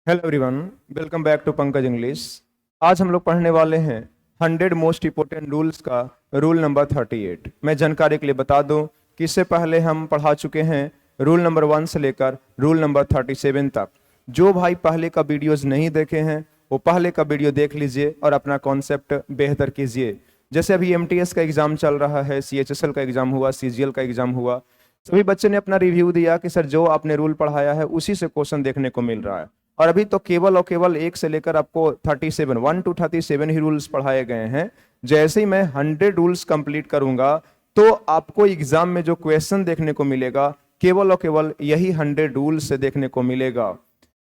Hello everyone, welcome back to Pankaj English. आज हम लोग पढ़ने वाले हैं 100 मोस्ट इंपोर्टेंट रूल्स का रूल नंबर 38। मैं जानकारी के लिए बता दूं कि इससे पहले हम पढ़ा चुके हैं रूल नंबर 1 से लेकर रूल नंबर 37 तक। जो भाई पहले का वीडियोस नहीं देखे हैं वो पहले का वीडियो देख लीजिए और अपना कॉन्सेप्ट बेहतर कीजिए। जैसे अभी एमटीएस का एग्जाम चल रहा है, सीएचएसएल का एग्जाम हुआ, सीजीएल का एग्जाम हुआ, सभी बच्चे ने अपना रिव्यू दिया कि सर जो आपने रूल पढ़ाया है उसी से क्वेश्चन देखने को मिल रहा है। और अभी तो केवल और केवल एक से लेकर आपको 37 1 to 37 ही रूल्स पढ़ाए गए हैं। जैसे ही मैं 100 रूल्स कंप्लीट करूंगा तो आपको एग्जाम में जो क्वेश्चन देखने को मिलेगा केवल और केवल यही 100 रूल्स से देखने को मिलेगा।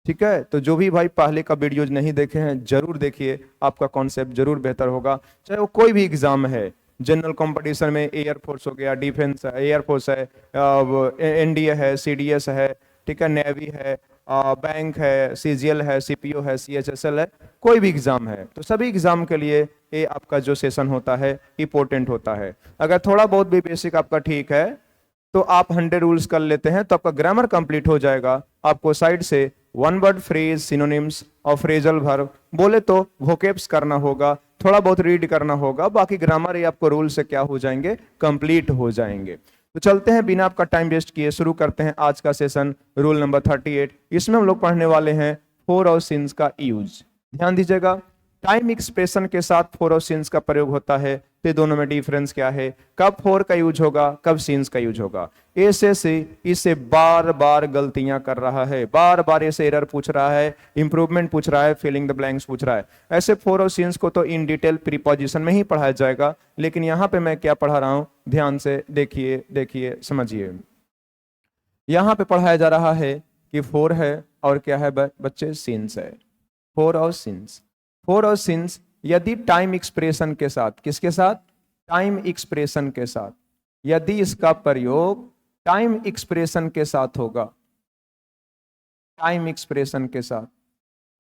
ठीक है, तो जो भी भाई पहले का वीडियोज नहीं देखे हैं जरूर देखिए, आपका कॉन्सेप्ट जरूर बेहतर होगा। चाहे वो कोई भी एग्जाम है, जनरल कंपटीशन में एयरफोर्स हो गया, डिफेंस है, एयरफोर्स है, एनडीए है, सीडीएस है, ठीक है, नेवी है, बैंक है, सीजीएल है, सीपीओ है, सीएचएसएल है, कोई भी एग्जाम है, तो सभी एग्जाम के लिए ये आपका जो सेशन होता है इंपॉर्टेंट होता है। अगर थोड़ा बहुत भी बेसिक आपका ठीक है तो आप 100 रूल्स कर लेते हैं तो आपका ग्रामर कंप्लीट हो जाएगा। आपको साइड से वन वर्ड फ्रेज, सिनोनिम्स और फ्रेजल वर्ब, बोले तो वोकेब्स करना होगा, थोड़ा बहुत रीड करना होगा, बाकी ग्रामर ये आपको रूल से क्या हो जाएंगे, कंप्लीट हो जाएंगे। तो चलते हैं बिना आपका टाइम वेस्ट किए, शुरू करते हैं आज का सेशन रूल नंबर 38। इसमें हम लोग पढ़ने वाले हैं फोर और सिंस का यूज। ध्यान दीजिएगा, टाइम एक्सप्रेशन के साथ फोर और सिंस का प्रयोग होता है, तो ये दोनों में डिफरेंस क्या है, कब फोर का यूज होगा, कब सिंस का यूज होगा। ऐसे से इसे बार बार गलतियां कर रहा है, बार बार ऐसे एरर पूछ रहा है, इंप्रूवमेंट पूछ रहा है, फिलिंग द ब्लैंक्स पूछ रहा है। ऐसे फोर और सिंस को तो इन डिटेल प्रीपोजिशन में ही पढ़ाया जाएगा, लेकिन यहां पे मैं क्या पढ़ा रहा हूं, ध्यान से देखिए देखिए समझिए। यहां पे पढ़ाया जा रहा है कि फोर है और क्या है बच्चे, सिंस है। फोर और सिंस, फोर और सिंस यदि टाइम एक्सप्रेशन के साथ, किसके साथ, टाइम एक्सप्रेशन के साथ, यदि इसका प्रयोग टाइम एक्सप्रेशन के साथ होगा, टाइम एक्सप्रेशन के साथ,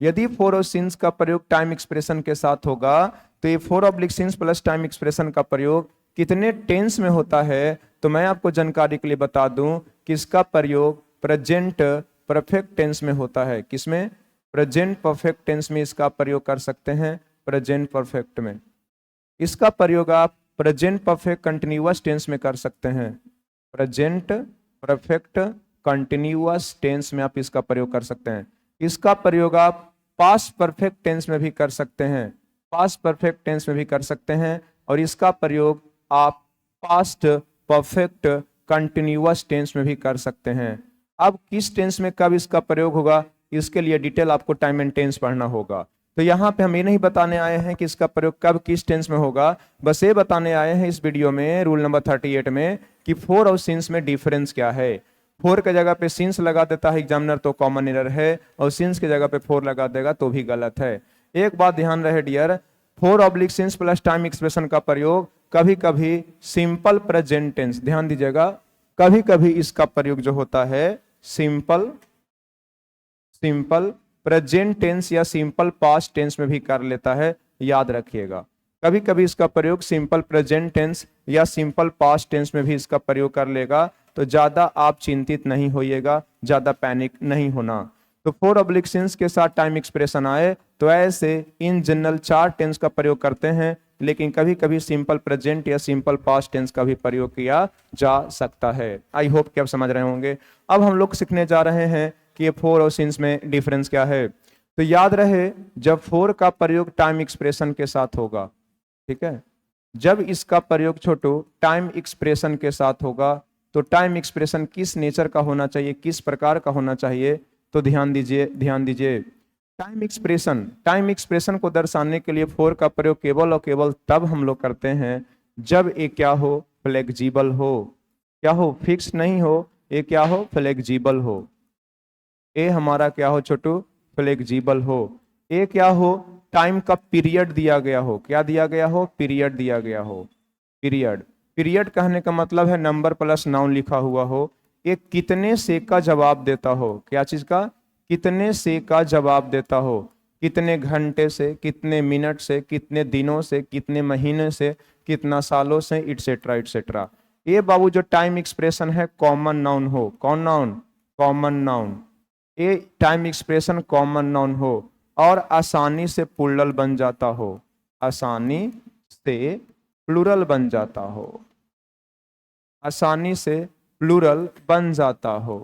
यदि फोर और सिंस का प्रयोग टाइम एक्सप्रेशन के साथ होगा, तो ये four oblique since plus time expression का प्रयोग कितने टेंस में होता है, तो मैं आपको जानकारी के लिए बता दूं कि इसका प्रयोग प्रेजेंट परफेक्ट टेंस में होता है। किसमें, प्रेजेंट परफेक्ट टेंस में इसका प्रयोग कर सकते हैं, प्रेजेंट परफेक्ट में। इसका प्रयोग आप प्रेजेंट परफेक्ट कंटिन्यूअस टेंस में कर सकते हैं, प्रेजेंट परफेक्ट कंटिन्यूअस टेंस में आप इसका प्रयोग कर सकते हैं। इसका प्रयोग आप पास्ट परफेक्ट टेंस में भी कर सकते हैं, पास्ट परफेक्ट टेंस में भी कर सकते हैं, और इसका प्रयोग आप पास्ट परफेक्ट कंटिन्यूअस टेंस में भी कर सकते हैं। अब किस टेंस में कब इसका प्रयोग होगा, इसके लिए डिटेल आपको टाइम एंड टेंस पढ़ना होगा। तो यहाँ पे हम ये नहीं बताने आए हैं कि इसका प्रयोग कब किस टेंस में होगा, बस ये बताने आए हैं इस वीडियो में रूल नंबर 38 में कि फोर और सिंस में डिफरेंस क्या है। फोर के जगह पे सिंस लगा देता है एग्जामिनर तो कॉमन एरर है, और सिंस के जगह पे फोर लगा देगा तो भी गलत है। एक बात ध्यान रहे dear, for oblique since plus time expression का प्रयोग कभी कभी सिंपल प्रेजेंट टेंस, ध्यान दीजिएगा, कभी कभी इसका प्रयोग जो होता है सिंपल प्रेजेंट टेंस या सिंपल पास्ट टेंस में भी कर लेता है। याद रखिएगा, कभी कभी इसका प्रयोग सिंपल प्रेजेंट टेंस या सिंपल पास्ट टेंस में भी इसका प्रयोग कर लेगा, तो ज्यादा आप चिंतित नहीं होइएगा, ज्यादा पैनिक नहीं होना। तो फोर ऑब्लिक सिंस के साथ टाइम एक्सप्रेशन आए तो ऐसे इन जनरल चार टेंस का प्रयोग करते हैं, लेकिन कभी कभी सिंपल प्रेजेंट या सिंपल पास्ट टेंस का भी प्रयोग किया जा सकता है। आई होप कि आप समझ रहे होंगे। अब हम लोग सीखने जा रहे हैं कि ये फोर और सिंस में डिफरेंस क्या है। तो याद रहे, जब फोर का प्रयोग टाइम एक्सप्रेशन के साथ होगा, ठीक है, जब इसका प्रयोग छोटू टाइम एक्सप्रेशन के साथ होगा, तो टाइम एक्सप्रेशन किस नेचर का होना चाहिए, किस प्रकार का होना चाहिए, तो ध्यान दीजिए ध्यान दीजिए। टाइम एक्सप्रेशन को दर्शाने के लिए फोर का प्रयोग केवल और केवल तब हम लोग करते हैं जब ये क्या हो, फ्लेक्सिबल हो, क्या हो, फिक्स नहीं हो, ये क्या हो, फ्लेक्सिबल हो। ए हमारा क्या हो छोटू, फ्लेक्सिबल हो। ए क्या हो, टाइम का पीरियड दिया गया हो, क्या दिया गया हो, पीरियड दिया गया हो, पीरियड। पीरियड कहने का मतलब है नंबर प्लस नाउन लिखा हुआ हो। ये कितने से का जवाब देता हो, क्या चीज का, कितने से का जवाब देता हो, कितने घंटे से, कितने मिनट से, कितने दिनों से, कितने महीने से, कितना सालों से, इटसेट्रा इटसेट्रा। ये बाबू जो टाइम एक्सप्रेशन है कॉमन नाउन हो, कौन नाउन, कॉमन नाउन। ये टाइम एक्सप्रेशन कॉमन नाउन हो और आसानी से प्लूरल बन जाता हो, आसानी से प्लूरल बन जाता हो, आसानी से प्लूरल बन जाता हो,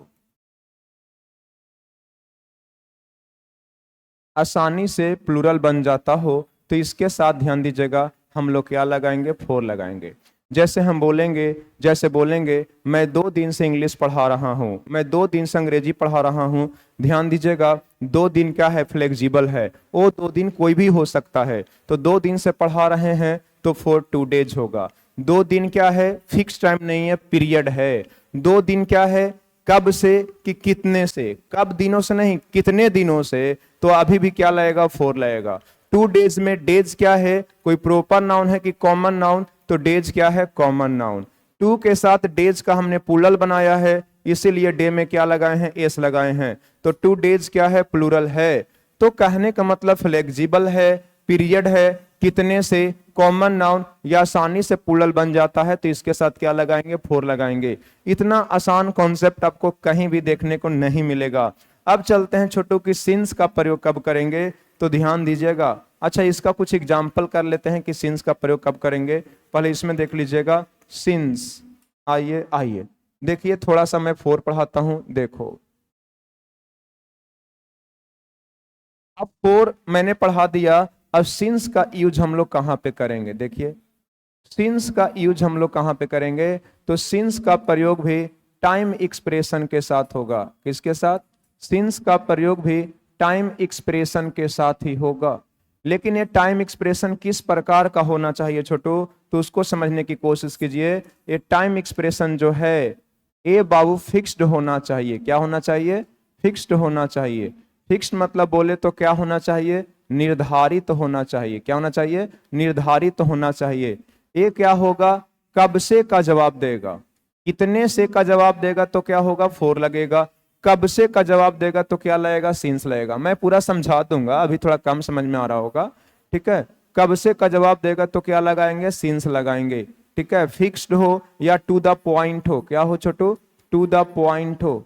आसानी से प्लूरल बन जाता हो, तो इसके साथ ध्यान दीजिएगा हम लोग क्या लगाएंगे, फोर लगाएंगे। जैसे हम बोलेंगे, जैसे बोलेंगे मैं 2 दिन से इंग्लिश पढ़ा रहा हूँ, मैं 2 दिन से अंग्रेजी पढ़ा रहा हूँ। ध्यान दीजिएगा 2 दिन क्या है, फ्लेक्सिबल है, वो 2 दिन कोई भी हो सकता है। तो 2 दिन से पढ़ा रहे हैं तो फॉर 2 डेज होगा। 2 दिन क्या है, फिक्स टाइम नहीं है, पीरियड है। 2 दिन क्या है, कब से कि कितने से, कब दिनों से नहीं, कितने दिनों से, तो अभी भी क्या लगेगा, फोर लगेगा। 2 डेज में डेज क्या है, कोई प्रॉपर नाउन है कि कॉमन नाउन, तो डेज क्या है, कॉमन नाउन। 2 के साथ डेज का हमने प्लूरल बनाया है, इसीलिए डे में क्या लगाए हैं, एस लगाए हैं। तो 2 डेज क्या है, प्लूरल है। तो कहने का मतलब फ्लेक्सिबल है, पीरियड है, कितने से, कॉमन नाउन, या आसानी से प्लूरल बन जाता है, तो इसके साथ क्या लगाएंगे, फोर लगाएंगे। इतना आसान कॉन्सेप्ट आपको कहीं भी देखने को नहीं मिलेगा। अब चलते हैं छोटू की सिंस का प्रयोग कब करेंगे, तो ध्यान दीजिएगा। अच्छा, इसका कुछ एग्जाम्पल कर लेते हैं कि सिंस का प्रयोग कब करेंगे। पहले इसमें देख लीजिएगा सिंस, आइए आइए देखिए, थोड़ा सा मैं फोर पढ़ाता हूं, देखो। अब फोर मैंने पढ़ा दिया, अब सिंस का यूज हम लोग कहां पे करेंगे, देखिए सिंस का यूज हम लोग कहां पे करेंगे, तो सिंस का प्रयोग भी टाइम एक्सप्रेशन के साथ होगा। किसके साथ, सिंस का प्रयोग भी टाइम एक्सप्रेशन के साथ ही होगा। लेकिन ये टाइम एक्सप्रेशन किस प्रकार का होना चाहिए छोटू, तो उसको समझने की कोशिश कीजिए। ये टाइम एक्सप्रेशन जो है ये बाबू फिक्स्ड होना चाहिए। क्या होना चाहिए, फिक्स्ड होना चाहिए। फिक्स्ड मतलब बोले तो क्या होना चाहिए, निर्धारित होना चाहिए। क्या होना चाहिए, निर्धारित होना चाहिए। ये क्या होगा, कब से का जवाब देगा, कितने से का जवाब देगा तो क्या होगा, फोर लगेगा। कब से का जवाब देगा तो क्या लगेगा, सिंस लगेगा। मैं पूरा समझा दूंगा, अभी थोड़ा कम समझ में आ रहा होगा, ठीक है। कब से का जवाब देगा तो क्या लगाएंगे, सिंस लगाएंगे, ठीक है। फिक्स्ड हो या टू द पॉइंट हो, क्या हो छोटू, टू द पॉइंट हो,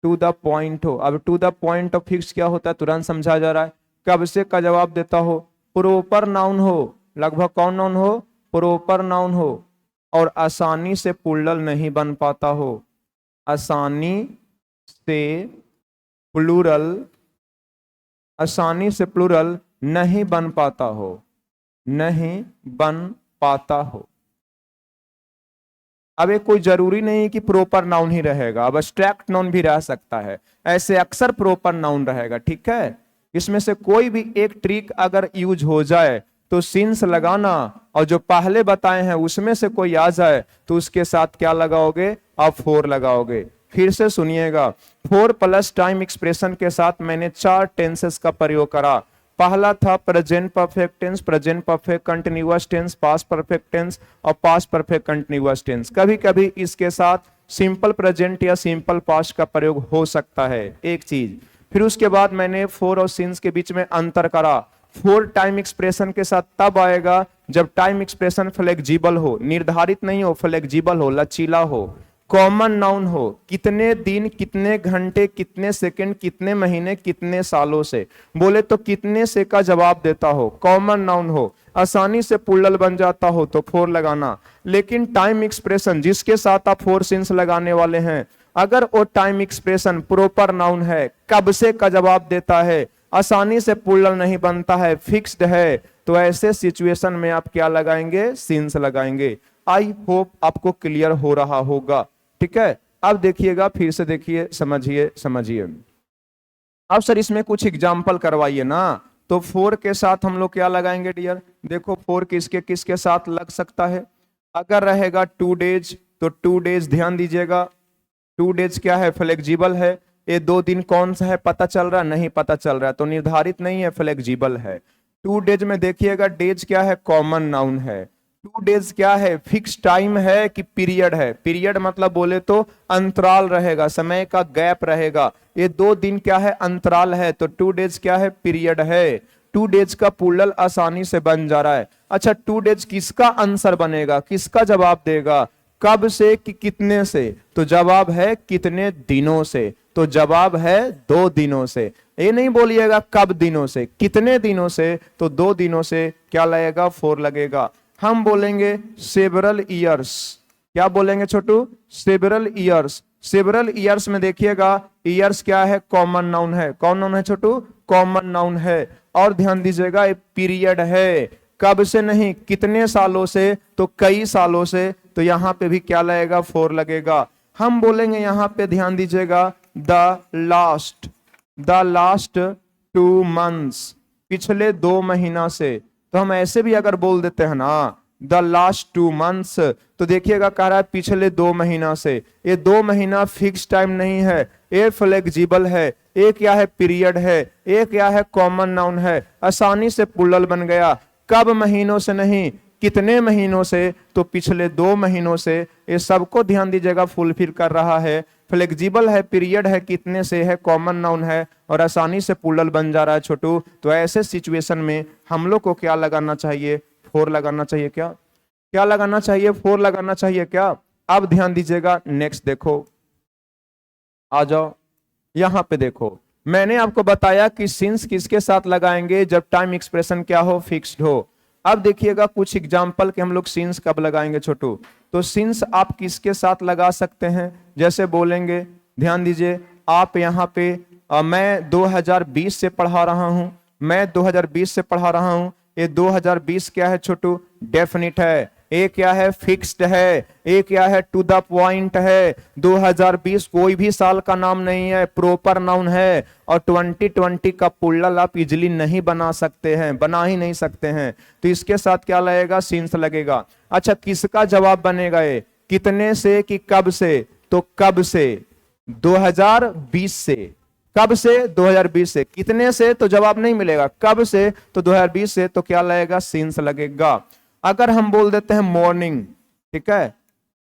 टू द पॉइंट हो। अब to the point of fix क्या होता है, तुरंत समझा जा रहा है। कब से का जवाब देता हो, प्रॉपर नाउन हो, लगभग कौन नाउन हो, प्रॉपर नाउन हो, और आसानी से प्लूरल नहीं बन पाता हो, आसानी से प्लूरल, आसानी से प्लूरल नहीं बन पाता हो, नहीं बन पाता हो। अब ये कोई जरूरी नहीं कि प्रॉपर नाउन ही रहेगा, अब एब्स्ट्रैक्ट नाउन भी रह सकता है, ऐसे अक्सर प्रॉपर नाउन रहेगा, ठीक है। इसमें से कोई भी एक ट्रिक अगर यूज हो जाए तो सिंस लगाना, और जो पहले बताए हैं उसमें से कोई आ जाए तो उसके साथ क्या लगाओगे, आप फोर लगाओगे। फिर से सुनिएगा, 4 प्लस टाइम एक्सप्रेशन के साथ मैंने 4 टेंसेस का प्रयोग करा। पहला था present perfect tense, present perfect continuous tense, past perfect tense और पास्ट परफेक्ट कंटिन्यूअस टेंस। कभी कभी इसके साथ सिंपल प्रेजेंट या सिंपल पास्ट का प्रयोग हो सकता है, एक चीज। फिर उसके बाद मैंने फोर और सिंस के बीच में अंतर करा। फोर टाइम एक्सप्रेशन के साथ तब आएगा जब टाइम एक्सप्रेशन फ्लेक्सिबल हो, निर्धारित नहीं हो, फ्लेक्सिबल हो, लचीला हो, कॉमन नाउन हो, कितने दिन, कितने घंटे, कितने सेकंड, कितने महीने, कितने सालों से, बोले तो कितने से का जवाब देता हो, कॉमन नाउन हो, आसानी से प्लूरल बन जाता हो तो फोर लगाना। लेकिन टाइम एक्सप्रेशन जिसके साथ आप फोर सिंस लगाने वाले हैं, अगर वो टाइम एक्सप्रेशन प्रॉपर नाउन है, कब से का जवाब देता है, आसानी से प्लूरल नहीं बनता है, फिक्स्ड है, तो ऐसे सिचुएशन में आप क्या लगाएंगे, सिंस लगाएंगे। आई होप आपको क्लियर हो रहा होगा, ठीक है। अब देखिएगा, फिर से देखिए, समझिए समझिए। अब सर इसमें कुछ एग्जाम्पल करवाइए ना, तो फोर के साथ हम लोग क्या लगाएंगे डियर, देखो फोर किसके किसके साथ लग सकता है। अगर रहेगा 2 डेज तो 2 डेज ध्यान दीजिएगा, 2 डेज क्या है, फ्लेक्सिबल है। ये 2 दिन कौन सा है, पता चल रहा, नहीं पता चल रहा, तो निर्धारित नहीं है, फ्लेक्सिबल है। 2 डेज में देखिएगा, डेज क्या है, कॉमन नाउन है। 2 डेज क्या है, फिक्स टाइम है कि पीरियड है, पीरियड मतलब बोले तो अंतराल रहेगा, समय का गैप रहेगा। ये 2 दिन क्या है, अंतराल है, तो 2 डेज क्या है, पीरियड है। 2 डेज का प्लूरल आसानी से बन जा रहा है। अच्छा, 2 डेज किसका आंसर बनेगा, किसका जवाब देगा, कब से कि कितने से, तो जवाब है कितने दिनों से, तो जवाब है 2 दिनों से। ये नहीं बोलिएगा कब दिनों से, कितने दिनों से, तो 2 दिनों से क्या लगेगा 4 लगेगा। हम बोलेंगे सेवरल ईयर्स, क्या बोलेंगे छोटू, सेवरल ईयर्स। सेवरल ईयर्स में देखिएगा ईयर्स क्या है, कॉमन नाउन है, कौन नाउन है छोटू, कॉमन नाउन है। और ध्यान दीजिएगा ये पीरियड है, कब से नहीं कितने सालों से, तो कई सालों से, तो यहां पे भी क्या लगेगा 4 लगेगा। हम बोलेंगे यहां पे ध्यान दीजिएगा द लास्ट 2 मंथ्स, पिछले 2 महीना से, तो हम ऐसे भी अगर बोल देते हैं ना द लास्ट 2 मंथ्स, तो देखिएगा कह रहा है पिछले 2 महीना से। ये 2 महीना फिक्स टाइम नहीं है, ये फ्लेक्सिबल है, एक क्या है पीरियड है, एक क्या है कॉमन नाउन है, आसानी से प्लूरल बन गया। कब महीनों से नहीं कितने महीनों से, तो पिछले 2 महीनों से। ये सबको ध्यान दीजिएगा फुलफिल कर रहा है, फ्लेक्सिबल है, पीरियड है, कितने से है, कॉमन नाउन है, और आसानी से प्लूरल बन जा रहा है छोटू। तो ऐसे सिचुएशन में हम लोग को क्या लगाना चाहिए, 4 लगाना चाहिए। क्या क्या लगाना चाहिए, 4 लगाना चाहिए क्या। अब ध्यान दीजिएगा नेक्स्ट देखो, आ जाओ यहां पे देखो, मैंने आपको बताया कि सिंस किसके साथ लगाएंगे, जब टाइम एक्सप्रेशन क्या हो, फिक्स्ड हो। अब देखिएगा कुछ एग्जाम्पल के हम लोग सिंस कब लगाएंगे छोटू, तो सिंस आप किसके साथ लगा सकते हैं, जैसे बोलेंगे ध्यान दीजिए आप यहाँ पे मैं 2020 से पढ़ा रहा हूं, मैं 2020 से पढ़ा रहा हूं। ये 2020 क्या है छोटू, डेफिनिट है, एक क्या है फिक्स्ड है, एक क्या है टू द पॉइंट है। 2020 कोई भी साल का नाम नहीं है, प्रॉपर नाउन है। और 2020 का प्लूरल आप इजिली नहीं बना सकते हैं, बना ही नहीं सकते हैं, तो इसके साथ क्या लगेगा, सिंस लगेगा। अच्छा किसका जवाब बनेगा ये, कितने से कि कब से, तो कब से 2020 से, कब से 2020 से, कितने से तो जवाब नहीं मिलेगा, कब से तो 2020 से, तो क्या लगेगा सिंस लगेगा। अगर हम बोल देते हैं मॉर्निंग, ठीक है,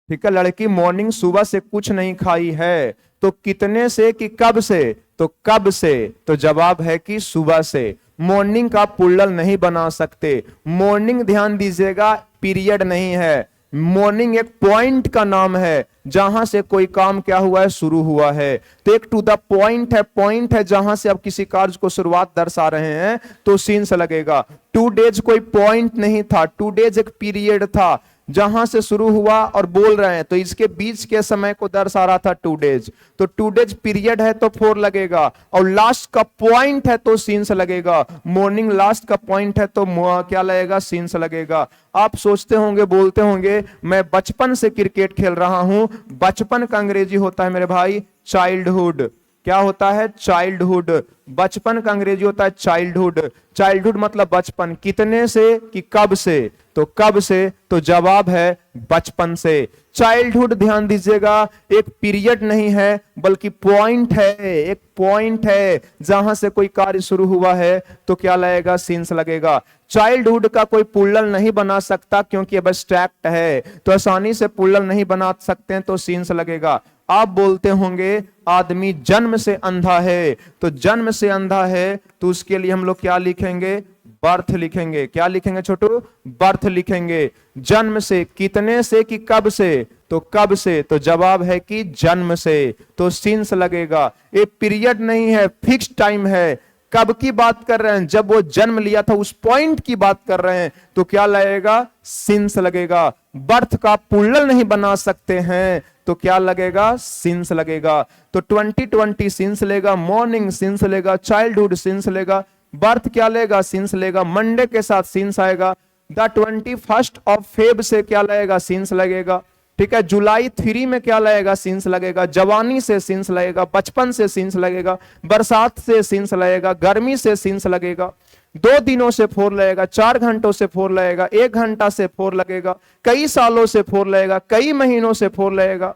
ठीक है, लड़की मॉर्निंग सुबह से कुछ नहीं खाई है, तो कितने से कि कब से, तो कब से, तो जवाब है कि सुबह से। मॉर्निंग का प्लूरल नहीं बना सकते, मॉर्निंग ध्यान दीजिएगा पीरियड नहीं है, मॉर्निंग एक पॉइंट का नाम है जहां से कोई काम क्या हुआ है, शुरू हुआ है। तो एक टू द पॉइंट है, पॉइंट है जहां से आप किसी कार्य को शुरुआत दर्शा रहे हैं, तो सिंस लगेगा। 2 डेज कोई पॉइंट नहीं था, 2 डेज एक पीरियड था जहां से शुरू हुआ और बोल रहे हैं, तो इसके बीच के समय को दर्शा रहा था 2 डेज, तो 2 डेज पीरियड है तो 4 लगेगा। और लास्ट का पॉइंट है तो सिंस लगेगा, मॉर्निंग लास्ट का पॉइंट है तो क्या लगेगा, सिंस लगेगा। आप सोचते होंगे, बोलते होंगे मैं बचपन से क्रिकेट खेल रहा हूं, बचपन का अंग्रेजी होता है मेरे भाई चाइल्डहुड, क्या होता है, चाइल्डहुड। बचपन का अंग्रेजी होता है चाइल्डहुड, चाइल्डहुड मतलब बचपन, कितने से कि कब से, तो कब से तो जवाब है बचपन से। चाइल्डहुड ध्यान दीजिएगा एक पीरियड नहीं है बल्कि पॉइंट है, एक पॉइंट है जहां से कोई कार्य शुरू हुआ है, तो क्या लगेगा, सिंस लगेगा। चाइल्डहुड का कोई प्लूरल नहीं बना सकता क्योंकि एब्स्ट्रैक्ट है, तो आसानी से प्लूरल नहीं बना सकते हैं, तो सिंस लगेगा। आप बोलते होंगे आदमी जन्म से अंधा है, तो जन्म से अंधा है तो उसके लिए हम लोग क्या लिखेंगे, बर्थ लिखेंगे। क्या लिखेंगे छोटू, बर्थ लिखेंगे। जन्म से, कितने से कि कब से, तो कब से, तो जवाब है कि जन्म से, तो सिंस लगेगा। ये पीरियड नहीं है, फिक्स टाइम है, कब की बात कर रहे हैं, जब वो जन्म लिया था उस पॉइंट की बात कर रहे हैं, तो क्या लगेगा, सिंस लगेगा। बर्थ का प्लूरल नहीं बना सकते हैं, तो क्या लगेगा, सिंस लगेगा। तो 2020 सिंस लेगा, मॉर्निंग सिंस लेगा, चाइल्डहुड सिंस लेगा, बर्थ क्या लेगा, सिंस लेगा, मंडे के साथ सिंस आएगा, द 21st ऑफ फेब से क्या लगेगा, सिंस लगेगा, ठीक है। जुलाई 3 में क्या लगेगा, सिंस लगेगा, जवानी से सिंस लगेगा, बचपन से सिंस लगेगा, बरसात से सिंस लगेगा, गर्मी से सिंस लगेगा, 2 दिनों से 4 लगेगा, 4 घंटों से 4 लगेगा, 1 घंटा से 4 लगेगा, कई सालों से 4 लगेगा, कई महीनों से 4 लगेगा,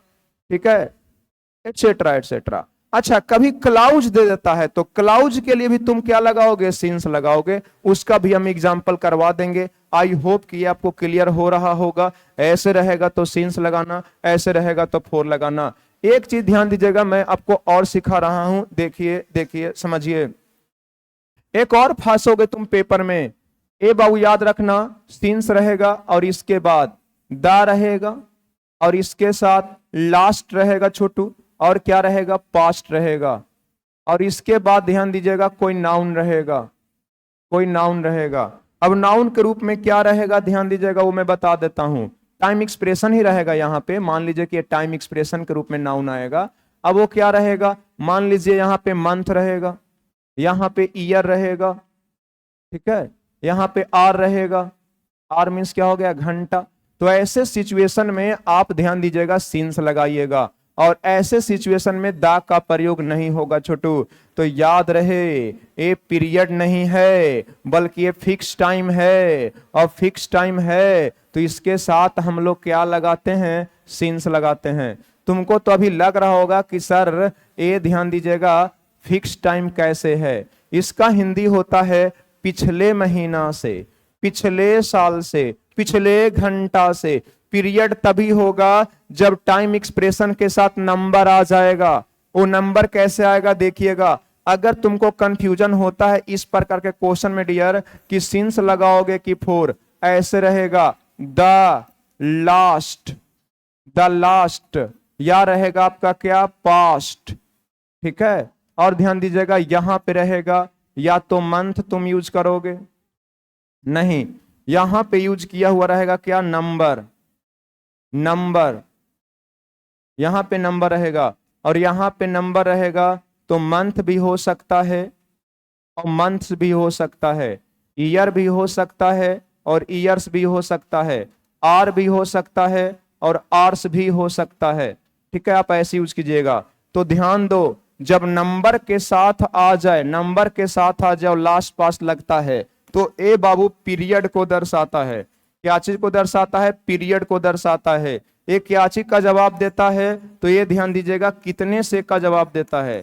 ठीक है, एटसेट्रा एटसेट्रा। अच्छा कभी क्लाउज दे देता है तो क्लाउज के लिए भी तुम क्या लगाओगे, सिंस लगाओगे, उसका भी हम एग्जांपल करवा देंगे। आई होप कि ये आपको क्लियर हो रहा होगा। ऐसे रहेगा तो सिंस लगाना, ऐसे रहेगा तो 4 लगाना। एक चीज ध्यान दीजिएगा, मैं आपको और सिखा रहा हूं, देखिए देखिए समझिए। एक और फंसोगे तुम पेपर में, ए बाबू याद रखना, सिंस रहेगा और इसके बाद दा रहेगा और इसके साथ लास्ट रहेगा छोटू, और क्या रहेगा, पास्ट रहेगा। और इसके बाद ध्यान दीजिएगा कोई नाउन रहेगा, कोई नाउन रहेगा। अब नाउन के रूप में क्या रहेगा ध्यान दीजिएगा, वो मैं बता देता हूं। टाइम एक्सप्रेशन ही रहेगा यहाँ पे, मान लीजिए कि टाइम एक्सप्रेशन के रूप में नाउन आएगा। अब वो क्या रहेगा, मान लीजिए यहाँ पे मंथ रहेगा, यहाँ पे ईयर रहेगा, ठीक है, यहाँ पे आर रहेगा। आर मीन्स क्या हो गया, घंटा। तो ऐसे सिचुएशन में आप ध्यान दीजिएगा सिंस लगाइएगा, और ऐसे सिचुएशन में दा का प्रयोग नहीं होगा छोटू। तो याद रहे ये पीरियड नहीं है बल्कि ये फिक्स टाइम है, और फिक्स टाइम है तो इसके साथ हम लोग क्या लगाते हैं, सिंस लगाते हैं। तुमको तो अभी लग रहा होगा कि सर ये ध्यान दीजिएगा फिक्स टाइम कैसे है। इसका हिंदी होता है पिछले महीना से, पिछले साल से, पिछले घंटा से। पीरियड तभी होगा जब टाइम एक्सप्रेशन के साथ नंबर आ जाएगा। वो नंबर कैसे आएगा देखिएगा। अगर तुमको कंफ्यूजन होता है इस प्रकार के क्वेश्चन में डियर कि सिंस लगाओगे कि फोर, ऐसे रहेगा द लास्ट, द लास्ट, या रहेगा आपका क्या, पास्ट, ठीक है। और ध्यान दीजिएगा यहां पे रहेगा या तो मंथ तुम यूज करोगे, नहीं, यहां पे यूज किया हुआ रहेगा क्या, नंबर, नंबर, यहां पे नंबर रहेगा, और यहां पे नंबर रहेगा तो मंथ भी हो सकता है और मंथ्स भी हो सकता है, ईयर भी हो सकता है और ईयर्स भी हो सकता है, आर भी हो सकता है और आर्स भी हो सकता है, ठीक है। आप ऐसे यूज कीजिएगा। तो ध्यान दो, जब नंबर के साथ आ जाए, नंबर के साथ आ जाए और लास्ट पास लगता है तो ए बाबू पीरियड को दर्शाता है। क्या चीज को दर्शाता है, पीरियड को दर्शाता है। ये क्या चीज का जवाब देता है, तो ये ध्यान दीजिएगा कितने से का जवाब देता है,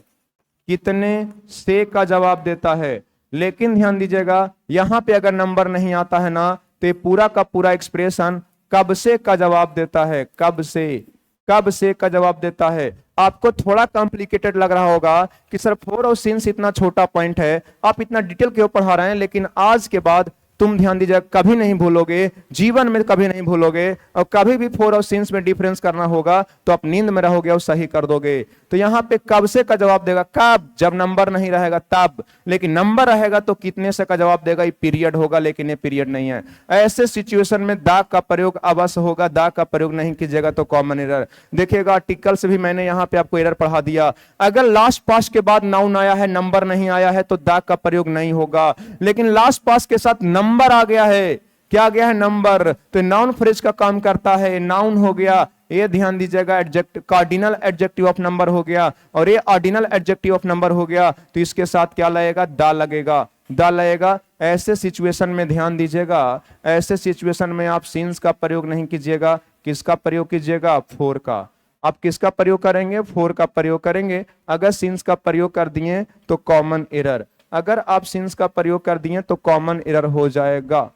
कितने से का जवाब देता है। लेकिन ध्यान दीजिएगा यहां पे अगर नंबर नहीं आता है ना तो ये पूरा का पूरा एक्सप्रेशन कब से का जवाब देता है, कब से, कब से का जवाब देता है। आपको थोड़ा कॉम्प्लिकेटेड लग रहा होगा कि सर फोर और सिंस इतना छोटा पॉइंट है, आप इतना डिटेल क्यों पढ़ा रहे हैं, लेकिन आज के बाद तुम ध्यान दीजिए कभी नहीं भूलोगे, जीवन में कभी नहीं भूलोगे। और कभी भी फोर और सिंस में डिफरेंस करना होगा तो आप नींद में रहोगे और सही कर दोगे। तो यहाँ पे कब से का जवाब देगा, कब, जब नंबर नहीं रहेगा तब। लेकिन नंबर रहेगा तो कितने से का जवाब देगा, ये पीरियड होगा, लेकिन ये पीरियड नहीं है। ऐसे सिचुएशन में दा का प्रयोग अवश्य होगा, दा का प्रयोग नहीं कीजिएगा तो कॉमन एरर। देखिएगा आर्टिकल से भी मैंने यहाँ पे आपको एरर पढ़ा दिया। अगर लास्ट पास के बाद नाउन आया है, नंबर नहीं आया है तो दा का प्रयोग नहीं होगा। लेकिन लास्ट पास के साथ नंबर आ गया है, क्या आ गया है, नंबर, तो नाउन फ्रेज का काम करता है, नाउन हो गया। ये ध्यान दीजिएगा adjective, cardinal adjective of number हो गया, और ये ऑर्डिनल एडजेक्टिव ऑफ नंबर हो गया। तो इसके साथ क्या लगेगा, दा लगेगा, दा लगेगा। ऐसे सिचुएशन में ध्यान दीजिएगा, ऐसे सिचुएशन में आप सिंस का प्रयोग नहीं कीजिएगा, किसका प्रयोग कीजिएगा, फोर का। आप किसका प्रयोग करेंगे, फोर का प्रयोग करेंगे। अगर सिंस का प्रयोग कर दिए तो कॉमन एरर, अगर आप सिंस का प्रयोग कर दिए तो कॉमन एरर हो जाएगा।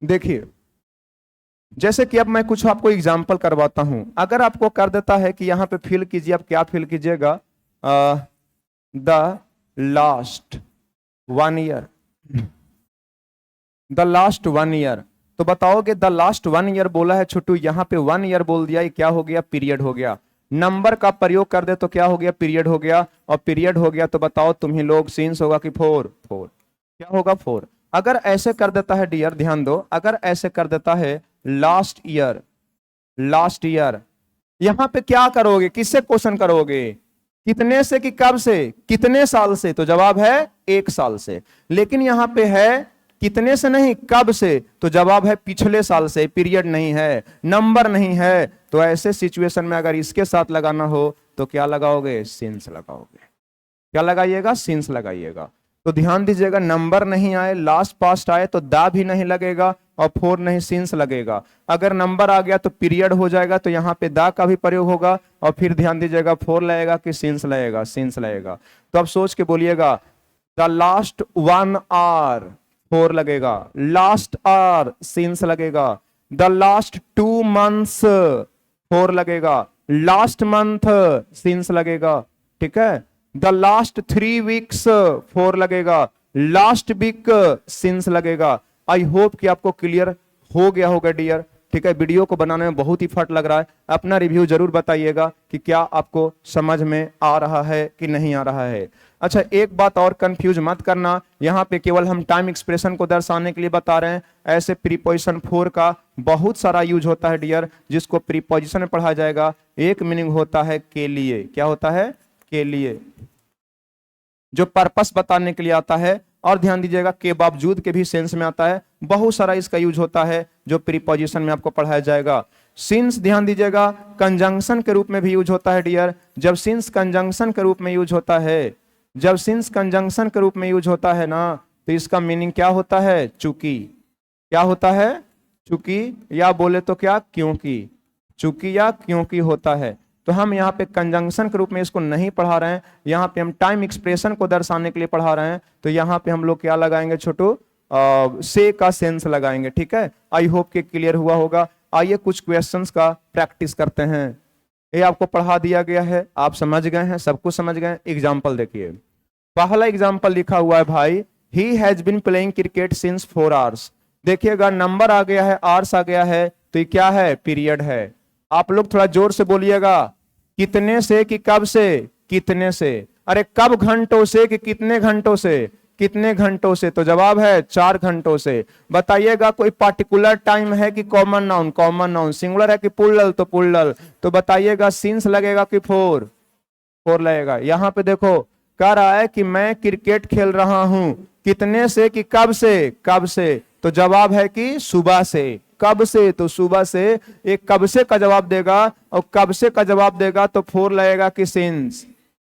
देखिए जैसे कि अब मैं कुछ आपको एग्जांपल करवाता हूं। अगर आपको कर देता है कि यहां पे फिल कीजिए, आप क्या फिल कीजिएगा, the last 1 year, the last 1 year. तो बताओगे द लास्ट 1 ईयर बोला है छोटू, यहां पे 1 ईयर बोल दिया, ये क्या हो गया, पीरियड हो गया। नंबर का प्रयोग कर दे तो क्या हो गया, पीरियड हो गया। और पीरियड हो गया तो बताओ तुम ही लोग, सिंस होगा कि फोर, फोर, क्या होगा, फोर। अगर ऐसे कर देता है डियर, ध्यान दो, अगर ऐसे कर देता है लास्ट ईयर, लास्ट ईयर, यहां पे क्या करोगे, किससे क्वेश्चन करोगे, कितने से कि कब से, कितने साल से, तो जवाब है 1 साल से। लेकिन यहां पे है कितने से नहीं, कब से, तो जवाब है पिछले साल से, पीरियड नहीं है, नंबर नहीं है। तो ऐसे सिचुएशन में अगर इसके साथ लगाना हो तो क्या लगाओगे, सिंस लगाओगे। क्या लगाइएगा, सिंस लगाइएगा। तो ध्यान दीजिएगा नंबर नहीं आए, लास्ट पास्ट आए तो दा भी नहीं लगेगा और फोर नहीं, सिंस लगेगा। अगर नंबर आ गया तो पीरियड हो जाएगा, तो यहाँ पे दा का भी प्रयोग होगा। और फिर ध्यान दीजिएगा फोर लगेगा कि सिंस लगेगा, सिंस लगेगा। तो अब सोच के बोलिएगा, द लास्ट 1 आवर, फोर लगेगा, लास्ट आवर सिंस लगेगा। द लास्ट 2 मंथ्स, फोर लगेगा, लास्ट मंथ सिंस लगेगा, ठीक है। द लास्ट 3 वीक्स, फोर लगेगा, लास्ट वीक सिंस लगेगा। आई होप कि आपको क्लियर हो गया होगा डियर। ठीक है, वीडियो को बनाने में बहुत ही फट लग रहा है। अपना रिव्यू जरूर बताइएगा कि क्या आपको समझ में आ रहा है कि नहीं आ रहा है। अच्छा, एक बात और कंफ्यूज मत करना, यहाँ पे केवल हम टाइम एक्सप्रेशन को दर्शाने के लिए बता रहे हैं। ऐसे प्रीपोजिशन फोर का बहुत सारा यूज होता है डियर, जिसको प्रीपोजिशन में पढ़ा जाएगा। एक मीनिंग होता है के लिए, क्या होता है? के लिए, जो पर्पस बताने के लिए आता है। और ध्यान दीजिएगा के बावजूद के भी सेंस में आता है। बहुत सारा इसका यूज होता है जो प्रीपोजिशन में आपको पढ़ाया जाएगा। सिंस ध्यान दीजिएगा कंजंक्शन के रूप में भी यूज होता है डियर। जब सिंस कंजंक्शन के रूप में यूज होता है, जब सिंस कंजंक्शन के रूप में यूज होता है ना, तो इसका मीनिंग क्या होता है? चूंकि। क्या होता है? चूंकि, या बोले तो क्या? क्योंकि। चूंकि या क्योंकि होता है। तो हम यहाँ पे कंजंक्शन के रूप में इसको नहीं पढ़ा रहे हैं, यहाँ पे हम टाइम एक्सप्रेशन को दर्शाने के लिए पढ़ा रहे हैं। तो यहाँ पे हम लोग क्या लगाएंगे छोटू? से का सेंस लगाएंगे। ठीक है, आई होप के क्लियर हुआ होगा। आइए कुछ क्वेश्चंस का प्रैक्टिस करते हैं। ये आपको पढ़ा दिया गया है, आप समझ गए हैं, सब कुछ समझ गए। एग्जाम्पल देखिए, पहला एग्जाम्पल लिखा हुआ है भाई, he has been playing cricket since 4 hours. देखिएगा नंबर आ गया है, आवर्स आ गया है, तो ये क्या है? पीरियड है। आप लोग थोड़ा जोर से बोलिएगा, कितने से कि कब से? कितने से। अरे कब घंटों से कि कितने घंटों से? कितने घंटों से। तो जवाब है 4 घंटों से। बताइएगा कोई पार्टिकुलर टाइम है कि common noun? Common noun. Singular है कि प्लूरल? तो प्लूरल। तो बताइएगा सिंस लगेगा कि फोर? फोर लगेगा। यहां पे देखो कह रहा है कि मैं क्रिकेट खेल रहा हूं, कितने से कि कब से? कब से। तो जवाब है कि सुबह से। कब से? तो सुबह से। एक कब से का जवाब देगा, और कब से का जवाब देगा तो फोर लगेगा कि सिंस।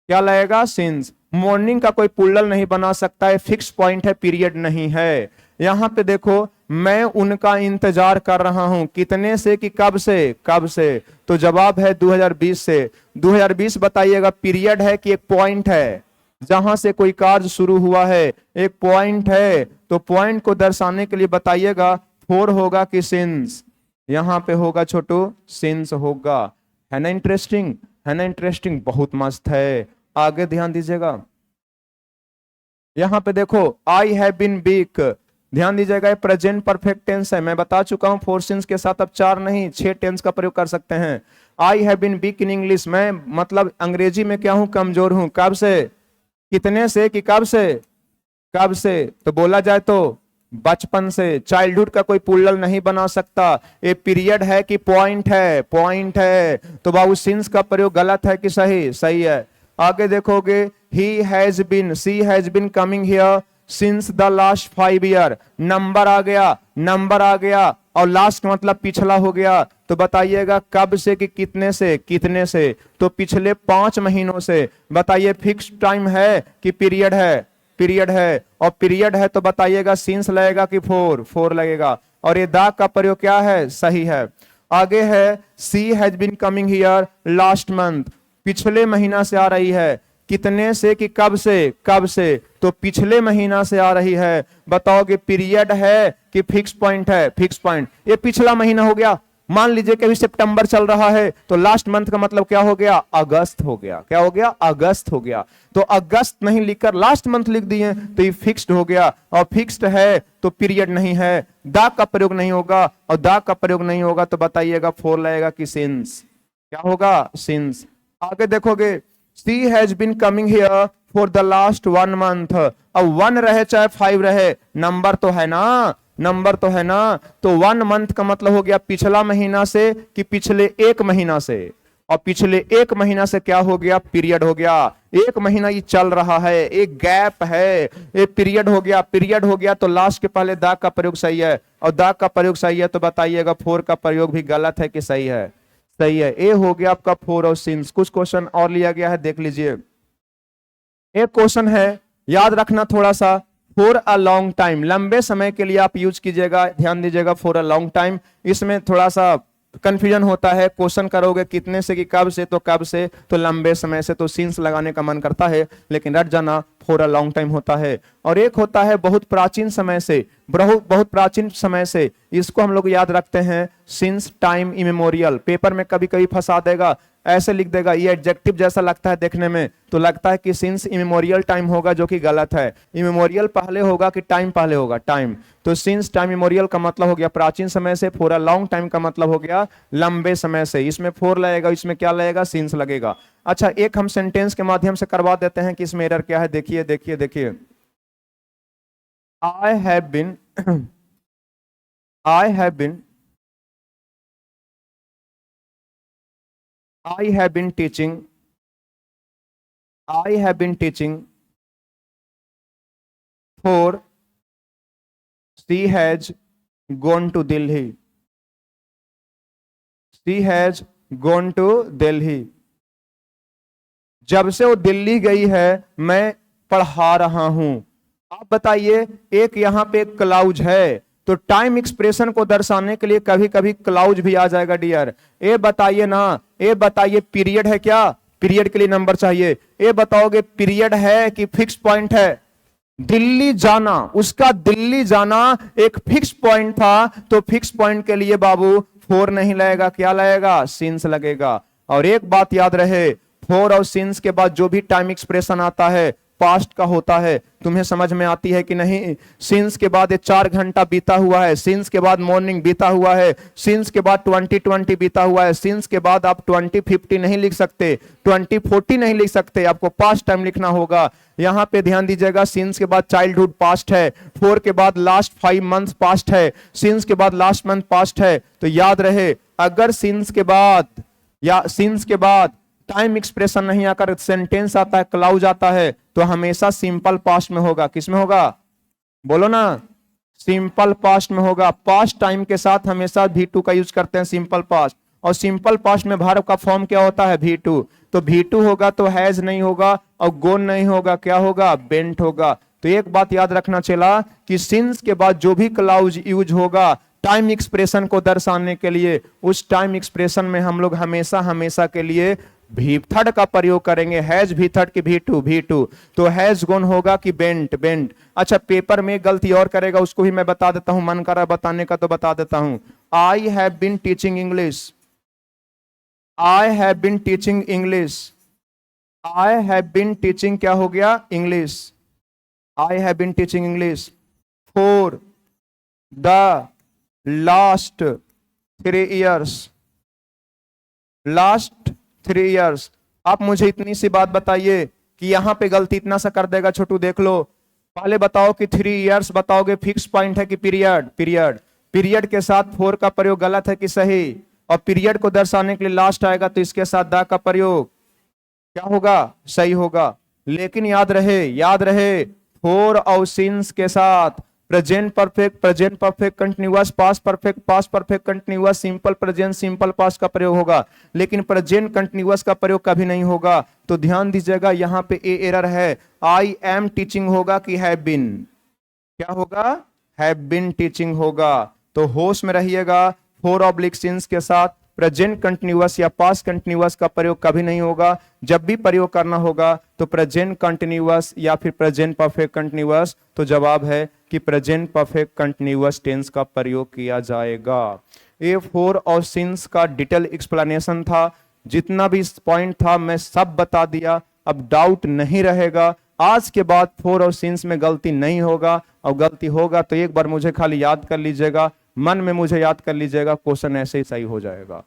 क्या लगेगा? सिंस। मॉर्निंग का कोई प्लूरल नहीं बना सकता है, फिक्स पॉइंट है, पीरियड नहीं है। यहां पे देखो मैं उनका इंतजार कर रहा हूं, कितने से कि कब से? कब से। तो जवाब है 2020 से। 2020 बताइएगा पीरियड है कि एक पॉइंट है, जहां से कोई कार्य शुरू हुआ है, एक पॉइंट है। तो पॉइंट को दर्शाने के लिए बताइएगा फोर होगा कि सिंस। यहां पे होगा छोटू सिंस होगा। है ना इंटरेस्टिंग? है ना इंटरेस्टिंग? बहुत मस्त है। आगे ध्यान दीजिएगा, यहां पे देखो आई हैव बीन वीक। ध्यान दीजिएगा प्रेजेंट परफेक्ट टेंस है। मैं बता चुका हूं फोर सिंस के साथ अब 4 नहीं 6 टेंस का प्रयोग कर सकते हैं। I have been weak in English, मैं मतलब अंग्रेजी में क्या हूं? कमजोर हूं। कब से? कितने से कि कब से? कब से। तो बोला जाए तो बचपन से। चाइल्डहुड का कोई प्लूरल नहीं बना सकता। ये पीरियड है कि पॉइंट है? पॉइंट है। तो बाबू सिंस का प्रयोग गलत है कि सही? सही है। आगे देखोगे he has been, she has been coming here since the last 5 year. Number आ गया, नंबर आ गया, और लास्ट मतलब पिछला हो गया। तो बताइएगा कब से कि कितने से? कितने से। तो पिछले 5 महीनों से। बताइए फिक्स टाइम है कि पीरियड है? पीरियड है। और पीरियड है तो बताइएगा सिंस लगेगा कि फोर? फोर लगेगा। और ये द का प्रयोग क्या है? सही है। आगे है she has been coming here last month, पिछले महीना से आ रही है। कितने से कि कब से? कब से। तो पिछले महीना से आ रही है। बताओगे पीरियड है कि फिक्स पॉइंट है? Fix point. ये पिछला महीना हो गया। मान लीजिए कि अभी सितंबर चल रहा है, तो लास्ट मंथ का मतलब क्या हो गया? अगस्त हो गया। क्या हो गया? अगस्त हो गया। तो अगस्त नहीं लिखकर लास्ट मंथ लिख दिए तो ये फिक्स्ड हो गया। और फिक्स्ड है तो पीरियड नहीं है, द का प्रयोग नहीं होगा। और द का प्रयोग नहीं होगा तो बताइएगा फोर लगेगा कि सिंस। क्या होगा? सिंस। आगे देखोगे she has been coming here for the last 1 month. अब 1 रहे चाहे 5 रहे, नंबर तो है ना? नंबर तो है ना? तो 1 मंथ का मतलब हो गया पिछला महीना से कि पिछले 1 महीना से। और पिछले 1 महीना से क्या हो गया? पीरियड हो गया। 1 महीना ये चल रहा है, एक गैप है, एक पीरियड हो गया। पीरियड हो गया तो लास्ट के पहले द का प्रयोग सही है, और द का प्रयोग सही है तो बताइएगा फोर का प्रयोग भी गलत है कि सही है? सही है। ए हो गया आपका फोर और सिंस। कुछ क्वेश्चन और लिया गया है, देख लीजिए। एक क्वेश्चन है, याद रखना थोड़ा सा, फॉर अ लॉन्ग टाइम, लंबे समय के लिए आप यूज कीजिएगा। ध्यान दीजिएगा फॉर अ लॉन्ग टाइम, इसमें थोड़ा सा कंफ्यूजन होता है। क्वेश्चन करोगे कितने से कि कब से, तो कब से तो लंबे समय से, तो सिंस लगाने का मन करता है, लेकिन रट जाना फॉर अ लॉन्ग टाइम होता है। और एक होता है बहुत प्राचीन समय से, बहुत प्राचीन समय से, इसको हम लोग याद रखते हैं सिंस टाइम इमेमोरियल। पेपर में कभी कभी फंसा देगा ऐसे लिख देगा, ये एडजेक्टिव जैसा लगता है देखने में, तो लगता है कि सिंस इमेमोरियल टाइम होगा, जो कि गलत है। इमेमोरियल पहले होगा कि टाइम पहले होगा? टाइम। तो सिंस टाइम इमेमोरियल का मतलब हो गया प्राचीन समय से, फॉर अ लॉन्ग टाइम का मतलब हो गया लंबे समय से। इसमें फोर लगेगा, इसमें क्या लगेगा? सिंस लगेगा। अच्छा, एक हम सेंटेंस के माध्यम से करवा देते हैं कि इसमें एरर क्या है। देखिए देखिए देखिए, I have been I have been I have been teaching. I have been teaching for she has gone to Delhi. She has gone to Delhi. जब से वो दिल्ली गई है मैं पढ़ा रहा हूं। आप बताइए, एक यहां पे क्लाउज है, तो टाइम एक्सप्रेशन को दर्शाने के लिए कभी कभी क्लाउज भी आ जाएगा डियर। ये बताइए ना, ये बताइए पीरियड है क्या? पीरियड के लिए नंबर चाहिए। ये बताओगे पीरियड है कि फिक्स पॉइंट है? दिल्ली जाना, उसका दिल्ली जाना एक फिक्स पॉइंट था, तो फिक्स पॉइंट के लिए बाबू फोर नहीं लगेगा, क्या लगेगा? सिंस लगेगा। और एक बात याद रहे, फोर और सिंस के बाद जो भी टाइम एक्सप्रेशन आता है पास्ट का होता है। तुम्हें समझ में आती है कि नहीं? सिंस के बाद 4 घंटा बीता हुआ है, सिंस के बाद मॉर्निंग बीता हुआ है, सिंस के बाद 2020 बीता हुआ है, सिंस के बाद आप 2050 नहीं लिख सकते, 2040 नहीं लिख सकते, आपको पास्ट टाइम लिखना होगा। यहां पे ध्यान दीजिएगा, सिंस के बाद चाइल्डहुड पास्ट है, फोर के बाद लास्ट 5 मंथ पास्ट है, सिंस के बाद लास्ट मंथ पास्ट है। तो याद रहे, अगर सिंस के बाद या सिंस के बाद टाइम एक्सप्रेशन नहीं आकर सेंटेंस आता है, क्लाउज आता है, तो हमेशा सिंपल पास्ट में होगा। किस में होगा? बोलो ना, सिंपल पास्ट में होगा। पास्ट टाइम के साथ हमेशा V2 का यूज करते हैं, सिंपल पास्ट। और सिंपल पास्ट में वर्ब का फॉर्म क्या होता है? V2। तो V2 होगा तो हैज नहीं होगा, और गोन नहीं होगा, क्या होगा? बेंट होगा। तो एक बात याद रखना चला कि सिंस के बाद जो भी क्लाउज यूज होगा टाइम एक्सप्रेशन को दर्शाने के लिए, उस टाइम एक्सप्रेशन में हम लोग हमेशा हमेशा के लिए भी थर्ड का प्रयोग करेंगे। हैज भी थर्ड की V2। तो हैज गोन होगा कि बेंट? बेंट। अच्छा, पेपर में गलती और करेगा, उसको भी मैं बता देता हूं, मन करा बताने का तो बता देता हूं। I have been teaching English. I have been teaching English. I have been teaching क्या हो गया? English. I have been teaching English for the last 3 years। Last 3 years। आप मुझे इतनी सी बात बताइए कि यहां पे गलती इतना सा कर देगा छोटू, देख लो। पहले बताओ कि 3 years बताओगे फिक्स पॉइंट है कि पीरियड? पीरियड। पीरियड के साथ फोर का प्रयोग गलत है कि सही? और पीरियड को दर्शाने के लिए लास्ट आएगा, तो इसके साथ द का प्रयोग क्या होगा? सही होगा। लेकिन याद रहे फोर और सिंस के साथ present perfect continuous, past perfect continuous, simple present, simple past का प्रयोग होगा, लेकिन प्रेजेंट कंटिन्यूअस का प्रयोग कभी नहीं होगा। तो ध्यान दीजिएगा, यहां पे ए एरर है। आई एम टीचिंग होगा कि हैव बीन? क्या होगा? हैव बीन टीचिंग होगा। तो होश में रहिएगा, फोर ऑब्लिक सिंस के साथ प्रेजेंट कंटिन्यूअस या पास्ट कंटिन्यूअस का प्रयोग कभी नहीं होगा। जब भी प्रयोग करना होगा तो प्रेजेंट कंटिन्यूअस या फिर प्रेजेंट परफेक्ट कंटिन्यूअस। तो जवाब है कि प्रेजेंट परफेक्ट कंटिन्यूअस टेंस का प्रयोग किया जाएगा। ये फोर और सिंस का डिटेल एक्सप्लेनेशन था। जितना भी पॉइंट था मैं सब बता दिया, अब डाउट नहीं रहेगा। आज के बाद फोर और सिंस में गलती नहीं होगा, और गलती होगा तो एक बार मुझे खाली याद कर लीजिएगा, मन में मुझे याद कर लीजिएगा, क्वेश्चन ऐसे ही सही हो जाएगा।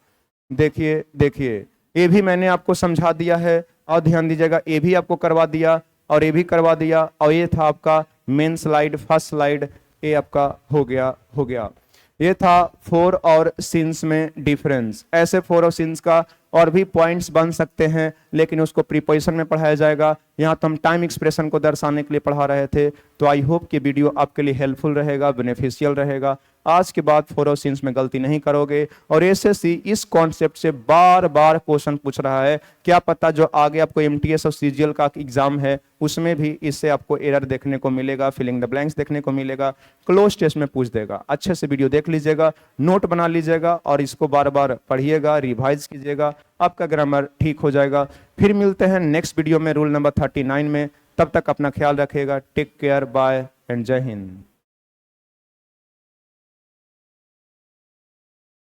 देखिए ये भी मैंने आपको समझा दिया है, और ध्यान दीजिएगा ये भी आपको करवा दिया, और ये भी करवा दिया, और ये था आपका मेन स्लाइड, फर्स्ट स्लाइड, ये आपका हो गया। ये था फोर और सिंस में डिफरेंस। ऐसे फोर और सिंस का और भी पॉइंट्स बन सकते हैं, लेकिन उसको प्रीपोजिशन में पढ़ाया जाएगा। यहाँ तो हम टाइम एक्सप्रेशन को दर्शाने के लिए पढ़ा रहे थे। तो आई होप कि वीडियो आपके लिए हेल्पफुल रहेगा, बेनिफिशियल रहेगा। आज के बाद फोर और सिंस में गलती नहीं करोगे। और एसएससी इस कॉन्सेप्ट से बार बार क्वेश्चन पूछ रहा है, क्या पता जो आगे आपको एमटीएस और सीजीएल का एग्जाम है उसमें भी इससे आपको एरर देखने को मिलेगा, फिलिंग द ब्लैंक्स देखने को मिलेगा, क्लोज टेस्ट में पूछ देगा। अच्छे से वीडियो देख लीजिएगा, नोट बना लीजिएगा, और इसको बार बार पढ़िएगा, रिवाइज कीजिएगा, आपका ग्रामर ठीक हो जाएगा। फिर मिलते हैं नेक्स्ट वीडियो में रूल नंबर 39 में। तब तक अपना ख्याल रखिएगा। टेक केयर, बाय एंड जय हिंद।